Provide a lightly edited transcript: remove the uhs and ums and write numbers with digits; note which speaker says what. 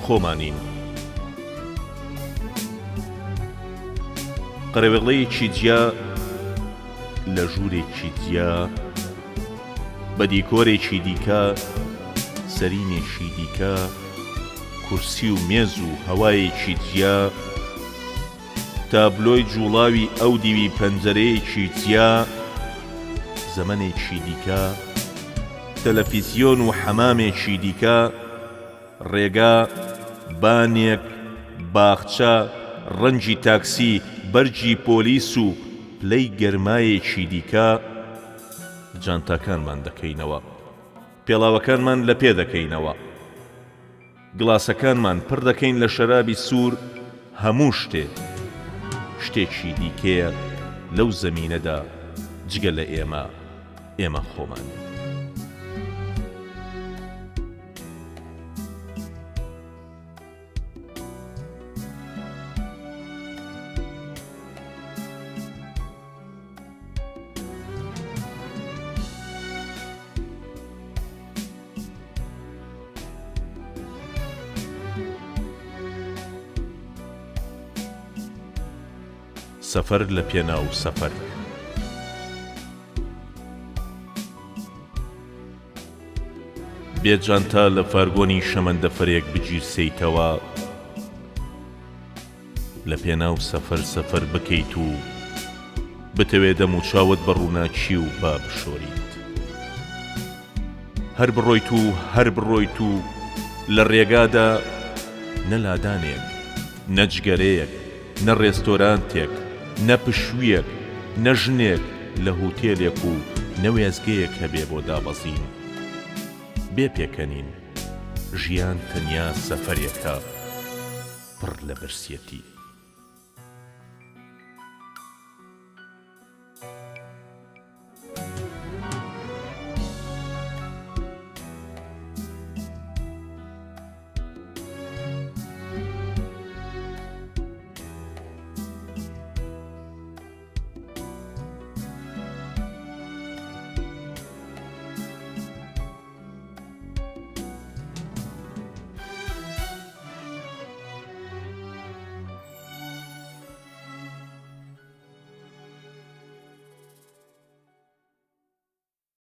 Speaker 1: خۆمانین. قەرەوێڵەیەکی جیا لە ژوورێکی جیا، بە دیکۆرێکی دیکە، سەرینێکی دیکە، کورسی و مێز و هەوایەکی جیا، تابلۆی جوڵاوی ئەو دیوی پەنجەرەیەکی جیا، زەمەنێکی دیکە، تەلەڤیزیۆن و حەمامێکی دیکە، ڕێگا، بانێک، باخچە، ڕەنگی تاکسی، بەرجی پۆلیس و پلەی گەرمایەکی دیکە. جانتاکانمان دەکەینەوە، پێڵاوەکانمان لە پێ دەکەینەوە، گڵاسەکانمان پڕ دەکەین لە شەرابی سوور. هەموو شتێکی دیکەیە لەو زەمینەدا جگە لە ئێمە خۆمان. سەفەر لە پێناو سەفەر. بێجانتا لە فارگۆنی شەمەندەفەرێک بگیرسەیتەوە، لە پێناو سەفەر بکەیت و بتەوێ دەم و چاوت بە ڕووناچی و با بشۆریت. هەر بڕۆیت و لە ڕێگادا نە لادانێک، نە جگەرەیەک، نە ڕێستۆرانتێک، نە پشوویەک، نە ژنێک لە هۆتێلێک و نەوێزگەیەک هەبێ بۆ دابەزین. بێ پێکەنین، ژیان تەنیا سەفەرێکە پڕ لە برسیەتی.